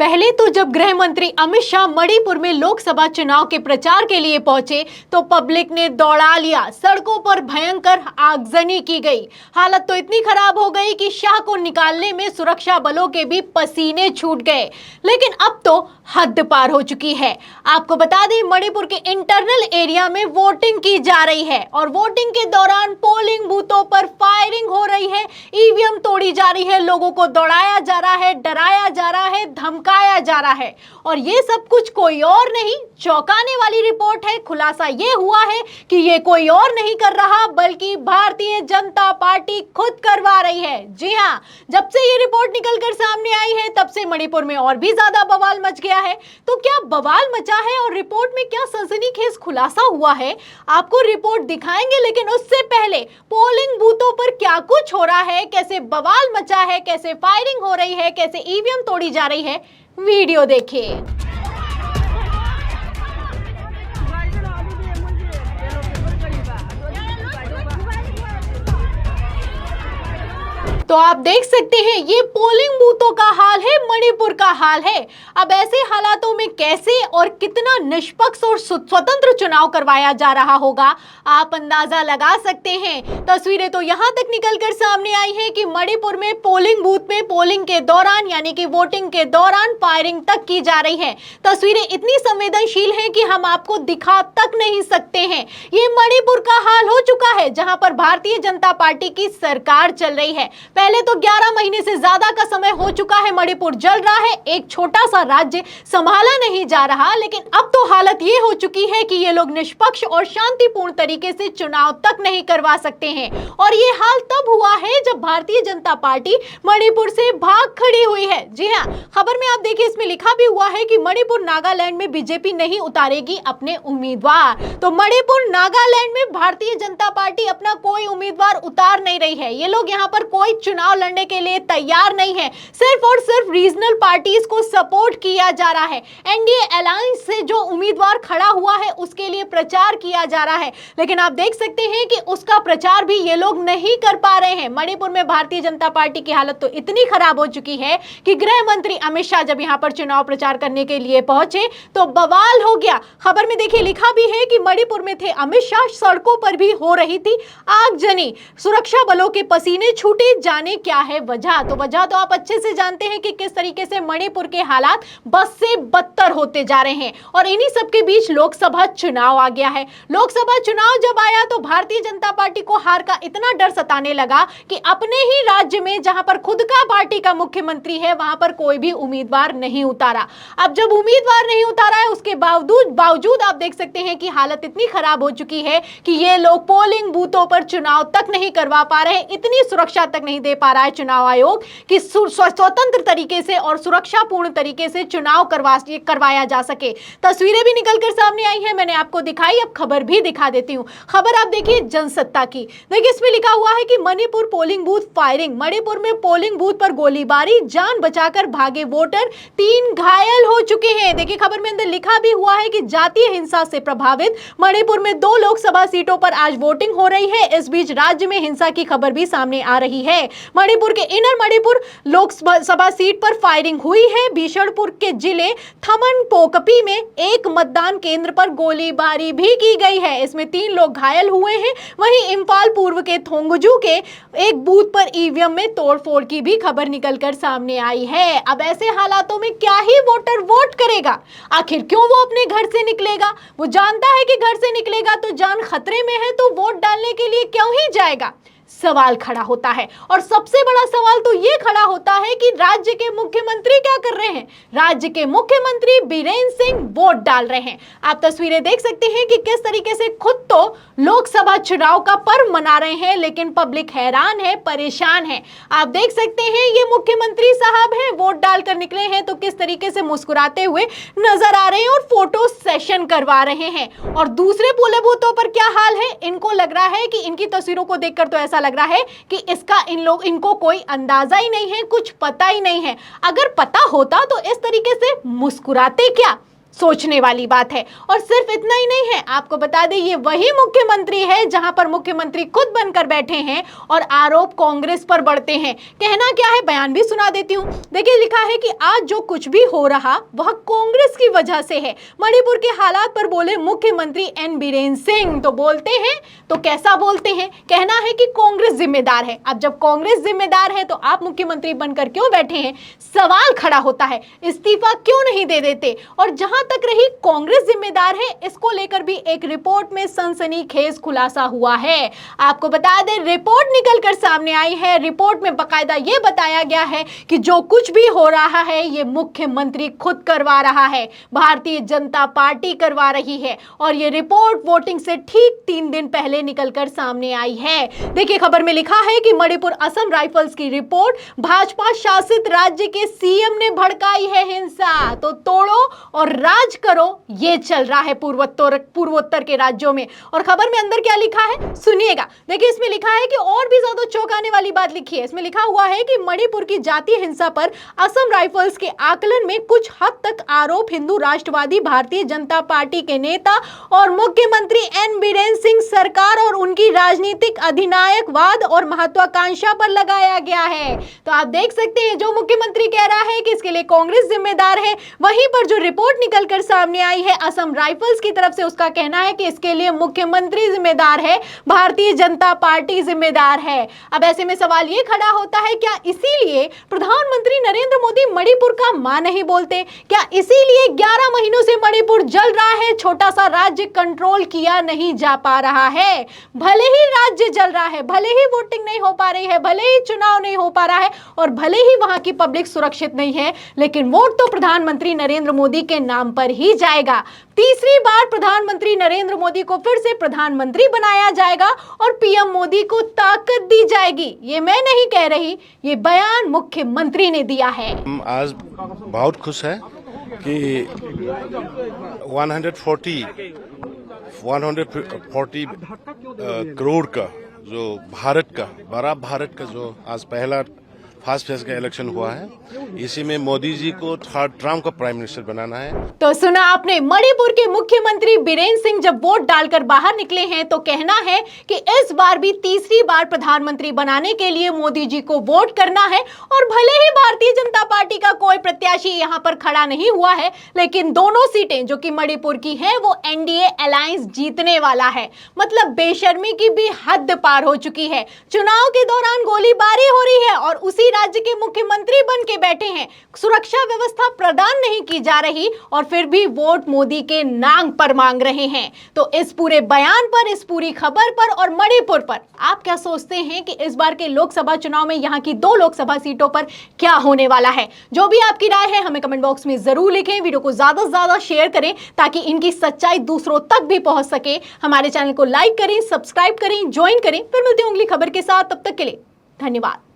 पहले तो जब गृह मंत्री अमित शाह मणिपुर में लोकसभा चुनाव के प्रचार के लिए पहुंचे तो पब्लिक ने दौड़ा लिया। सड़कों पर भयंकर आगजनी की गई। हालत तो इतनी खराब हो गई कि शाह को निकालने में सुरक्षा बलों के भी पसीने छूट गए। लेकिन अब तो हद पार हो चुकी है। आपको बता दें, मणिपुर के इंटरनल एरिया में वोटिंग की जा रही है और वोटिंग के दौरान पोलिंग बूथों पर फायरिंग हो रही है, ईवीएम तोड़ी जा रही है, लोगों को दौड़ाया जा रहा है, डराया जा रहा है, धमकाया जा रहा है। और ये सब कुछ कोई और नहीं, चौंकाने वाली रिपोर्ट है। खुलासा ये हुआ है कि ये कोई और नहीं कर रहा बल्कि भारतीय जनता पार्टी खुद करवा रही है। जी हाँ, जब से ये रिपोर्ट निकलकर सामने आई है तब से मणिपुर में और भी ज्यादा बवाल मच गया है। तो क्या बवाल मचा है और रिपोर्ट में क्या सनसनीखेज खुलासा हुआ है, आपको रिपोर्ट दिखाएंगे। लेकिन उससे पहले पोलिंग बूथों पर क्या कुछ हो रहा है, कैसे बवाल मचा है, कैसे फायरिंग हो रही है, कैसे ईवीएम तोड़ी जा रही है, वीडियो देखिए। तो आप देख सकते हैं ये पोलिंग बूथों का हाल है, मणिपुर का हाल है। अब ऐसे हालातों में कैसे और कितना निष्पक्ष और स्वतंत्र चुनाव करवाया जा रहा होगा, आप अंदाजा लगा सकते हैं। तस्वीरें तो यहां तक निकलकर सामने आई हैं कि मणिपुर में पोलिंग बूथ में पोलिंग के दौरान यानी कि वोटिंग के दौरान फायरिंग तक की जा रही है। तस्वीरें इतनी संवेदनशील हैं कि हम आपको दिखा तक नहीं सकते हैं। ये मणिपुर का हाल हो चुका है जहां पर भारतीय जनता पार्टी की सरकार चल रही है। पहले तो 11 महीने से ज्यादा का समय हो चुका है, मणिपुर जल रहा है, एक छोटा सा राज्य संभाला नहीं जा रहा। लेकिन अब तो हालत ये हो चुकी है कि ये लोग निष्पक्ष और शांतिपूर्ण तरीके से चुनाव तक नहीं करवा सकते हैं। और ये हाल तब हुआ है जब भारतीय जनता पार्टी मणिपुर से भाग खड़ी हुई है। जी हाँ, खबर में आप देखिए, इसमें लिखा भी हुआ है कि मणिपुर नागालैंड में बीजेपी नहीं उतारेगी अपने उम्मीदवार। तो मणिपुर नागालैंड में भारतीय जनता पार्टी अपना कोई उम्मीदवार उतार नहीं रही है। ये लोग यहाँ पर कोई चुनाव लड़ने के लिए तैयार नहीं है। सिर्फ और सिर्फ रीजनल पार्टीज को सपोर्ट किया जा रहा है। एनडीए अलायंस से जो उम्मीदवार खड़ा हुआ है उसके लिए प्रचार किया जा रहा है। लेकिन आप देख सकते हैं कि उसका प्रचार भी ये लोग नहीं कर पा रहे हैं। मणिपुर में भारतीय जनता पार्टी की हालत तो इतनी खराब हो चुकी है कि गृह मंत्री अमित शाह जब यहां पर चुनाव प्रचार करने के लिए पहुंचे तो बवाल हो गया। खबर में देखिए लिखा भी है कि मणिपुर में थे अमित शाह, सड़कों पर भी हो रही थी आगजनी, सुरक्षा बलों के पसीने छूटे। जाने क्या है वजह, तो वजह तो आप अच्छे से जानते हैं कि किस तरीके से मणिपुर के हालात बद से बदतर होते जा रहे हैं। और इन्हीं सबके बीच लोकसभा चुनाव आ गया है। लोकसभा चुनाव जब आया तो भारतीय जनता पार्टी को हार का इतना डर सताने लगा कि अपने ही राज्य में जहां पर खुद का पार्टी का मुख्यमंत्री है वहां पर कोई भी उम्मीदवार नहीं उतारा। अब जब उम्मीदवार नहीं उतारा है उसके बावजूद आप देख सकते हैं कि हालत इतनी खराब हो चुकी है कि ये लोग पोलिंग बूथों पर चुनाव तक नहीं करवा पा रहे हैं। इतनी सुरक्षा तक नहीं दे पा रहा है चुनाव आयोग कि स्वतंत्र तरीके से और सुरक्षापूर्ण तरीके से चुनाव करवाया जा सके। तस्वीरें भी निकलकर सामने आई हैं, मैंने आपको दिखाई, अब खबर भी दिखा देती हूं। खबर आप देखिए जनसत्ता की। देखिए इसमें लिखा हुआ है कि Manipur polling booth firing. Manipur में पोलिंग बूथ पर गोलीबारी, जान बचाकर भागे वोटर, 3 घायल हो चुके हैं। देखिए खबर में अंदर लिखा भी हुआ है कि जातीय हिंसा से प्रभावित मणिपुर में 2 लोकसभा सीटों पर आज वोटिंग हो रही है। इस बीच राज्य में हिंसा की खबर भी सामने आ रही है। मणिपुर के इनर मणिपुर लोकसभा सीट पर फायरिंग हुई है। बिशनपुर के जिले थमनपोकपी में एक मतदान केंद्र पर गोलीबारी भी की गई है। इसमें 3 लोग घायल हुए हैं। वहीं इंफाल पूर्व के थोंगजू के एक बूथ पर ईवीएम में तोड़फोड़ की भी खबर निकलकर सामने आई है। अब ऐसे हालातों में क्या ही वोटर वोट करेगा? आखिर क्यों वो अपने घर से निकलेगा? वो जानता है कि घर से निकलेगा तो जान खतरे में है, तो वोट डालने के लिए क्यों ही जाएगा? सवाल खड़ा होता है। और सबसे बड़ा सवाल तो यह खड़ा होता है कि राज्य के मुख्यमंत्री क्या कर रहे हैं? राज्य के मुख्यमंत्री बीरेन्द्र सिंह वोट डाल रहे हैं। आप तस्वीरें देख सकते हैं कि किस तरीके से खुद तो लोकसभा चुनाव का पर्व मना रहे हैं लेकिन पब्लिक हैरान है, परेशान है। आप देख सकते हैं ये मुख्यमंत्री साहब हैं, वोट डालकर निकले हैं तो किस तरीके से मुस्कुराते हुए नजर आ रहे हैं और फोटो सेशन करवा रहे हैं। और दूसरे पोलिंग बूथों पर क्या हाल है? इनको लग रहा है कि इनकी तस्वीरों को देखकर तो ऐसा लग रहा है कि इसका इनको कोई अंदाजा ही नहीं है, कुछ पता ही नहीं है। अगर पता होता तो इस तरीके से मुस्कुराते क्या? सोचने वाली बात है। और सिर्फ इतना ही नहीं है, आपको बता दें ये वही मुख्यमंत्री है जहां पर मुख्यमंत्री खुद बनकर बैठे हैं और आरोप कांग्रेस पर बढ़ते हैं। कहना क्या है, बयान भी सुना देती हूं। देखिए, लिखा है कि आज जो कुछ भी हो रहा वह कांग्रेस की वजह से है। मणिपुर के हालात पर बोले मुख्यमंत्री एन बीरेन सिंह। तो बोलते हैं तो कैसा बोलते हैं, कहना है कि कांग्रेस जिम्मेदार है। अब जब कांग्रेस जिम्मेदार है तो आप मुख्यमंत्री बनकर क्यों बैठे हैं, सवाल खड़ा होता है। इस्तीफा क्यों नहीं दे देते। और जहां तक रही कांग्रेस जिम्मेदार है, इसको लेकर भी एक रिपोर्ट में सनसनीखेज खुलासा हुआ है। आपको बता दें, रिपोर्ट निकलकर सामने आई है। रिपोर्ट में बकायदा यह बताया गया है कि जो कुछ भी हो रहा है ये मुख्यमंत्री खुद करवा रहा है, भारतीय जनता पार्टी करवा रही है। और ये रिपोर्ट वोटिंग से ठीक 3 दिन पहले निकलकर सामने आई है। देखिए, खबर में लिखा है कि मणिपुर असम राइफल्स की रिपोर्ट, भाजपा शासित राज्य के सीएम ने भड़काई है हिंसा, तो तोड़ो और राज करो, ये चल रहा है पूर्वोत्तर के राज्यों में। और खबर में अंदर क्या लिखा है सुनिएगा। देखिए, इसमें लिखा है कि और भी ज्यादा चौंकाने वाली बात लिखी है। इसमें लिखा हुआ है कि मणिपुर की जातीय हिंसा पर असम राइफल्स के आकलन में कुछ हद तक आरोप हिंदू राष्ट्रवादी भारतीय जनता पार्टी के नेता और मुख्यमंत्री एन बीरेन सिंह सरकार और उनकी राजनीतिक अधिनायकवाद और महत्वाकांक्षा पर लगाया गया है। तो आप देख सकते हैं, जो मुख्यमंत्री कह रहा है कि इसके लिए कांग्रेस जिम्मेदार है, वहीं पर जो रिपोर्ट निकलकर सामने आई है असम राइफल्स की तरफ से, उसका कहना है कि इसके लिए मुख्यमंत्री जिम्मेदार है, भारतीय जनता पार्टी जिम्मेदार है। अब ऐसे में सवाल ये खड़ा होता है, क्या इसीलिए प्रधानमंत्री नरेंद्र मोदी मणिपुर का मां नहीं बोलते? क्या इसीलिए 11 महीनों से मणिपुर जल रहा है, छोटा सा राज्य कंट्रोल किया नहीं जा पा रहा है? भले ही राज्य जल रहा है, भले ही वोटिंग नहीं हो पा रही है, भले ही चुनाव नहीं हो पा रहा है और भले ही वहां की पब्लिक सुरक्षित नहीं है, लेकिन वोट तो प्रधानमंत्री नरेंद्र मोदी के नाम पर ही जाएगा। तीसरी बार प्रधानमंत्री नरेंद्र मोदी को फिर से प्रधानमंत्री बनाया जाएगा और पीएम मोदी को ताकत दी जाएगी। ये मैं नहीं कह रही, ये बयान मुख्यमंत्री ने दिया है। हम आज बहुत खुश है कि 140 करोड़ का जो बड़ा भारत का जो आज पहला फर्स्ट फेज का इलेक्शन हुआ है, इसी में मोदी जी को 3rd टर्म का प्राइम मिनिस्टर बनाना है। तो सुना आपने, मणिपुर के मुख्यमंत्री बीरेन सिंह जब वोट डालकर बाहर निकले हैं तो कहना है कि इस बार भी तीसरी बार प्रधानमंत्री बनाने के लिए मोदी जी को वोट करना है। और भले ही भारतीय जनता पार्टी का कोई प्रत्याशी यहां पर खड़ा नहीं हुआ है, लेकिन दोनों सीटें जो कि मणिपुर की हैं वो एनडीए अलायंस जीतने वाला है। मतलब बेशर्मी की भी हद पार हो चुकी है। चुनाव के दौरान गोलीबारी हो रही है और उसी राज्य के मुख्यमंत्री बन के बैठे हैं। सुरक्षा व्यवस्था प्रदान नहीं की जा रही और फिर भी वोट मोदी के नाम पर मांग रहे हैं। तो इस पूरे बयान पर, इस पूरी खबर पर और मणिपुर पर आप क्या सोचते हैं कि इस बार के लोकसभा चुनाव में यहां की 2 लोकसभा सीटों पर क्या होने वाला है? जो भी आपकी राय है हमें कमेंट बॉक्स में जरूर लिखें। वीडियो को ज्यादा से ज्यादा शेयर करें ताकि इनकी सच्चाई दूसरों तक भी पहुंच सके। हमारे चैनल को लाइक करें, सब्सक्राइब करें, ज्वाइन करें। फिर मिलते हैं अगली खबर के साथ, तब तक के लिए धन्यवाद।